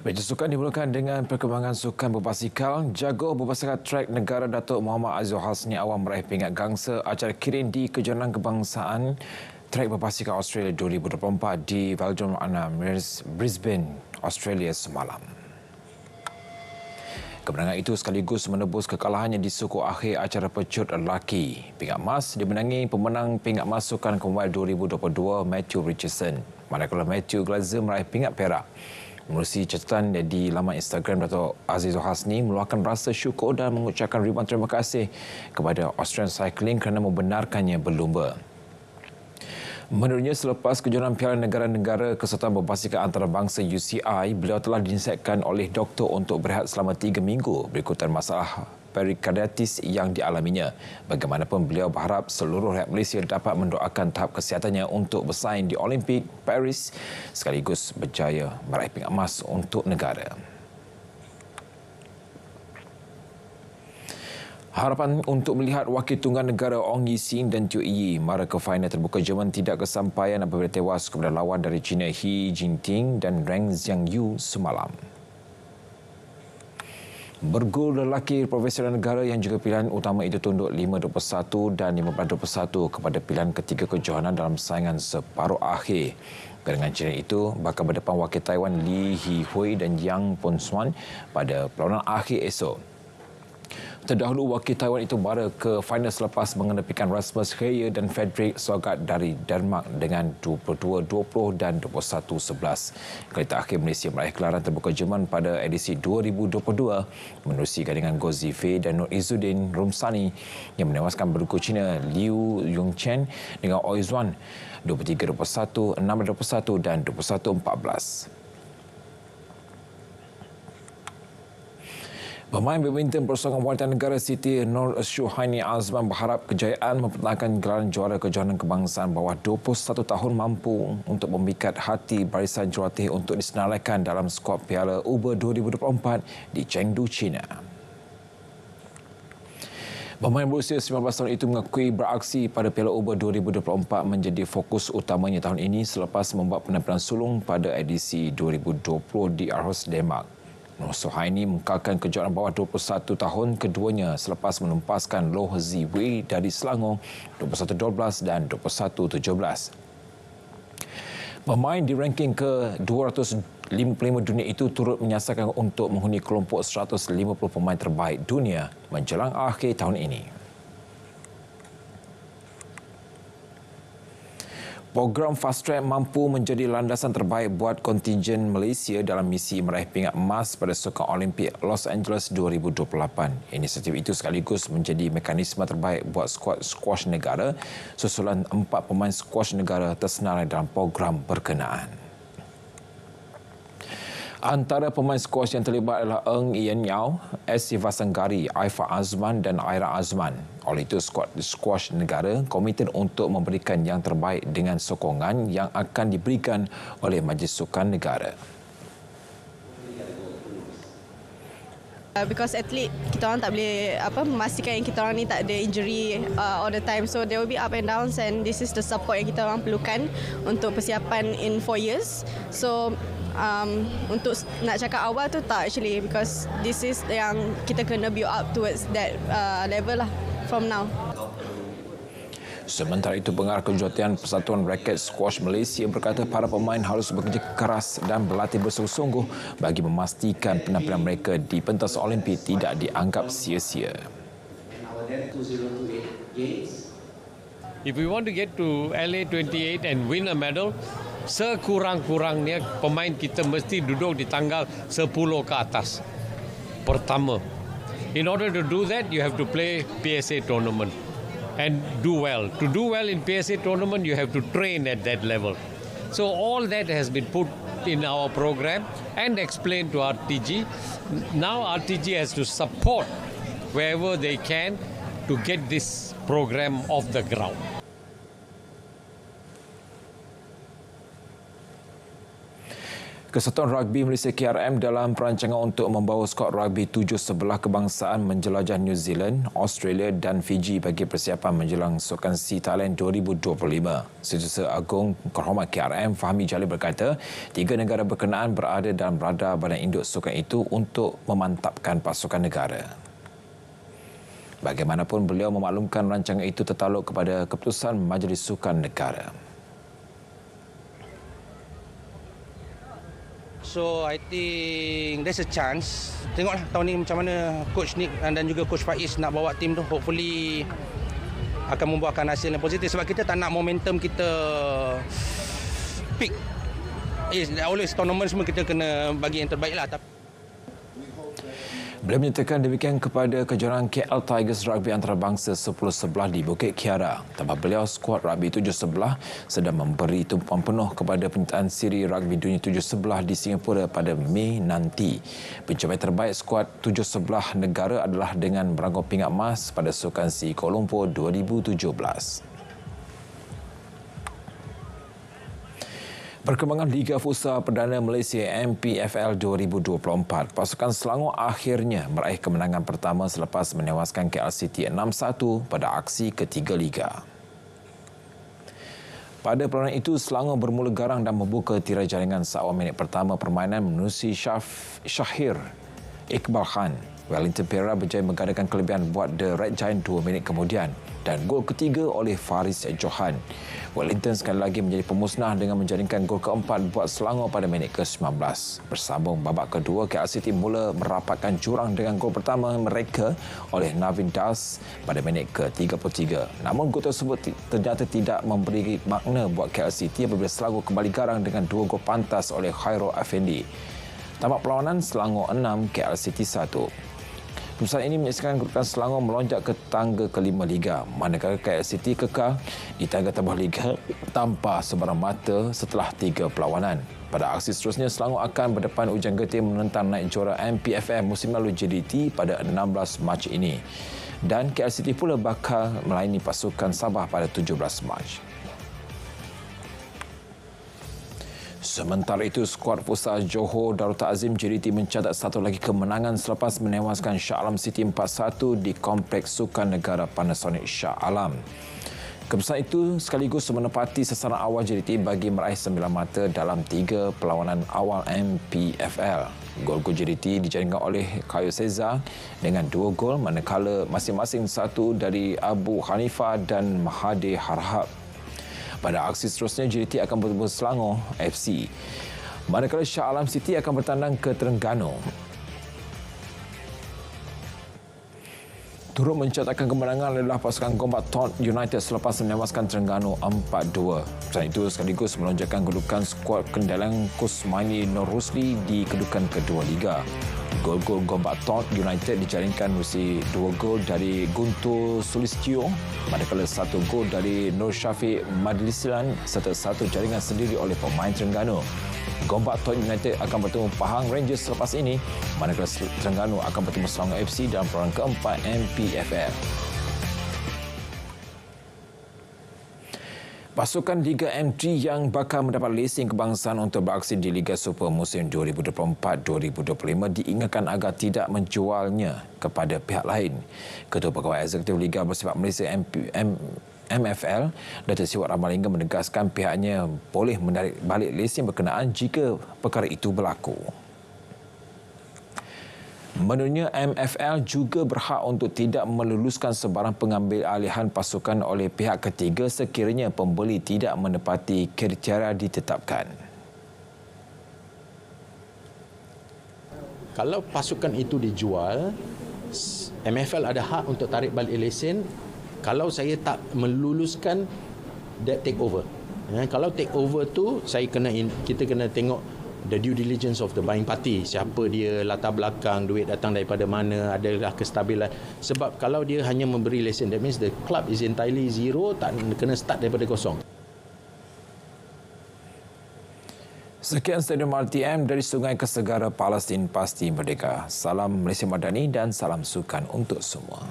Berita sukan dimulakan dengan perkembangan sukan berbasikal. Jago berbasikal trek negara Datuk Muhammad Azizul Hasni Awang meraih pingat gangsa acara kirin di Kejohanan Kebangsaan Trek Berbasikal Australia 2024 di Velodrome Brisbane, Australia semalam. Kemenangan itu sekaligus menebus kekalahannya di suku akhir acara pecut lelaki. Pingat emas dimenangi pemenang pingat emas Sukan Commonwealth 2022 Matthew Richardson, manakala Matthew Glazer meraih pingat perak. Menerusi catatan di laman Instagram, Datuk Azizul Hasni meluahkan rasa syukur dan mengucapkan ribuan terima kasih kepada Australian Cycling kerana membenarkannya berlumba. Menurutnya, selepas kejohanan Piala Negara-Negara Kesatuan Berbasikal Antarabangsa UCI, beliau telah dinasihatkan oleh doktor untuk berehat selama 3 minggu berikutan masalah perikarditis yang dialaminya. Bagaimanapun, beliau berharap seluruh rakyat Malaysia dapat mendoakan tahap kesihatannya untuk bersaing di Olimpik Paris sekaligus berjaya meraih pingat emas untuk negara. Harapan untuk melihat wakil tunggal negara Ong Ye Sing dan Teo Yi mara ke final terbuka Jerman tidak kesampaian apabila tewas kepada lawan dari China He Jinping dan Reng Xiangyu semalam. Bergol lelaki profesional negara yang juga pilihan utama itu tunduk 5-21 dan 15-21 kepada pilihan ketiga kejohanan dalam saingan separuh akhir. Dengan cara itu, bakal berdepan wakil Taiwan Lee He Hui dan Yang Pon Swan pada perlawanan akhir esok. Terdahulu, wakil Taiwan itu mara ke final selepas mengenepikan Rasmus Heyer dan Fredrik Sogaard dari Denmark dengan 22-20 dan 21-11. Kali terakhir Malaysia meraih gelaran terbuka Jerman pada edisi 2022 menerusi gandingan Goh Zifei dan Nur Izzuddin Rumsani yang menewaskan bergu Cina Liu Yongchen dengan Oi Zhuan 23-21, 6-21 dan 21-14. Pemain badminton Persatuan Wanita Negara Siti Nur Syuhaini Azman berharap kejayaan mempertahankan gelaran juara kejohanan kebangsaan bawah 21 tahun mampu untuk memikat hati barisan jurulatih untuk disenaraikan dalam skuad Piala UBA 2024 di Chengdu, China. Pemain berusia 19 tahun itu mengakui beraksi pada Piala UBA 2024 menjadi fokus utamanya tahun ini selepas membuat penampilan sulung pada edisi 2020 di Aarhus, Denmark. Nur Syuhaini mengekalkan kejuaraan bawah 21 tahun keduanya selepas menumpaskan Loh Ziwei dari Selangor 21-12 dan 21-17. Pemain di ranking ke-255 dunia itu turut menyasarkan untuk menghuni kelompok 150 pemain terbaik dunia menjelang akhir tahun ini. Program Fast Track mampu menjadi landasan terbaik buat kontingen Malaysia dalam misi meraih pingat emas pada Sukan Olimpik Los Angeles 2028. Inisiatif itu sekaligus menjadi mekanisme terbaik buat skuad squash negara susulan 4 pemain squash negara tersenarai dalam program berkenaan. Antara pemain squash yang terlibat adalah Eng Ian Yao, S. Sivasanggari, Aifa Azman dan Aira Azman. Oleh itu, skuad squash negara komited untuk memberikan yang terbaik dengan sokongan yang akan diberikan oleh Majlis Sukan Negara. Because atlet, kita orang tak boleh memastikan yang kita orang ni tak ada injury all the time. So there will be up and downs and this is the support yang kita orang perlukan untuk persiapan in 4 years. So untuk nak cakap awal tu tak actually, because this is yang kita kena build up towards that level lah from now. Sementara itu, pengarah kejuruteraan Persatuan Raket Squash Malaysia berkata para pemain harus bekerja keras dan berlatih bersungguh-sungguh bagi memastikan penampilan mereka di pentas Olimpik tidak dianggap sia-sia. If we want to get to LA 28 and win a medal, sekurang-kurangnya pemain kita mesti duduk di tanggal 10 ke atas. Pertama, in order to do that, you have to play PSA tournament and do well. To do well in PSA tournament, you have to train at that level. So all that has been put in our program and explained to RTG. Now RTG has to support wherever they can to get this program off the ground. Kesatuan Rugby Malaysia KRM dalam perancangan untuk membawa skuad rugby 17 kebangsaan menjelajah New Zealand, Australia dan Fiji bagi persiapan menjelang Sukan SEA Thailand 2025. Setiausaha Agung Kehormat KRM Fahmi Jalil berkata, 3 negara berkenaan berada dalam radar badan induk sukan itu untuk memantapkan pasukan negara. Bagaimanapun, beliau memaklumkan rancangan itu tertakluk kepada keputusan Majlis Sukan Negara. So I think there's a chance. Tengoklah tahun ni macam mana coach Nick dan juga coach Faiz nak bawa tim tu. Hopefully akan membuahkan hasil yang positif sebab kita tak nak momentum kita peak. Always tournament semua kita kena bagi yang terbaik lah. Beliau menyatakan demikian kepada kejuaraan KL Tigers Rugby Antarabangsa 10-11 di Bukit Kiara. Tambah beliau, skuad rugby 7-11 sedang memberi tumpuan penuh kepada penyertaan siri rugby dunia 7-11 di Singapura pada Mei nanti. Pencapaian terbaik skuad 7-11 negara adalah dengan merangkum pingat emas pada Sukan SEA Kuala Lumpur 2017. Perkembangan Liga Futsal Perdana Malaysia MPFL 2024. Pasukan Selangor akhirnya meraih kemenangan pertama selepas menewaskan KL City 6-1 pada aksi ketiga Liga. Pada perlawanan itu, Selangor bermula garang dan membuka tirai jaringan seawal minit pertama permainan menerusi Syahir Iqbal Khan. Wellington Pereira berjaya menggandakan kelebihan buat The Red Giant 2 minit kemudian dan gol ketiga oleh Faris Johan. Wellington sekali lagi menjadi pemusnah dengan menjaringkan gol keempat buat Selangor pada minit ke-19. Bersambung babak kedua, KL City mula merapatkan jurang dengan gol pertama mereka oleh Navin Das pada minit ke-33. Namun gol tersebut ternyata tidak memberi makna buat KL City apabila Selangor kembali garang dengan 2 gol pantas oleh Khairul Afendi. Tamat perlawanan, Selangor 6, KL City 1. Keputusan ini menyaksikan kedudukan Selangor melonjak ke tangga kelima Liga, manakala KL City kekal di tangga tabah Liga tanpa sebarang mata setelah 3 perlawanan. Pada aksi seterusnya, Selangor akan berdepan Ujang Getih menentang naik juara MPFL musim lalu JDT pada 16 Mac ini. Dan KL City pula bakal melayani pasukan Sabah pada 17 Mac. Sementara itu, skuad futsal Johor Darul Ta'zim JDT mencatat satu lagi kemenangan selepas menewaskan Shah Alam City 4-1 di Kompleks Sukan Negara Panasonic Shah Alam. Keputusan itu sekaligus menepati sasaran awal JDT bagi meraih 9 mata dalam 3 perlawanan awal MPFL. Gol-gol JDT dijaringkan oleh Kayo Seza dengan 2 gol, manakala masing-masing satu dari Abu Hanifah dan Mahathir Harhab. Pada aksi seterusnya, JDT akan bertemu Selangor FC. Manakala Shah Alam City akan bertandang ke Terengganu. Turut mencatatkan kemenangan adalah pasukan Gombak Tod United selepas menewaskan Terengganu 4-2. Selain itu, sekaligus melonjakkan kedudukan skuad Kendalang Kusmaini Nur Rusli di kedudukan kedua Liga. Gol-gol Gombak Tod United dijaringkan melalui 2 gol dari Guntur Sulistyo, manakala 1 gol dari Nur Syafiq Madlisilan serta 1 jaringan sendiri oleh pemain Terengganu. Gombak Tod United akan bertemu Pahang Rangers selepas ini, manakala Terengganu akan bertemu Selangor FC dalam perorangan keempat MPFL. Pasukan Liga M3 yang bakal mendapat lesen kebangsaan untuk beraksi di Liga Super musim 2024-2025 diingatkan agar tidak menjualnya kepada pihak lain. Ketua Pegawai Eksekutif Liga Bersepak Malaysia MFL, Datuk Siwat Ramalingam menegaskan pihaknya boleh menarik balik lesen berkenaan jika perkara itu berlaku. Menurutnya, MFL juga berhak untuk tidak meluluskan sebarang pengambil alihan pasukan oleh pihak ketiga sekiranya pembeli tidak menepati kriteria ditetapkan. Kalau pasukan itu dijual, MFL ada hak untuk tarik balik lesen kalau saya tak meluluskan that take over. Kalau take over tu kita kena tengok the due diligence of the buying party. Siapa dia, latar belakang, duit datang daripada mana, adalah kestabilan. Sebab kalau dia hanya memberi lesen, that means the club is entirely zero, tak kena start daripada kosong. Sekian Stadium RTM dari Sungai ke Segara, Palestin pasti merdeka. Salam Malaysia Madani dan salam sukan untuk semua.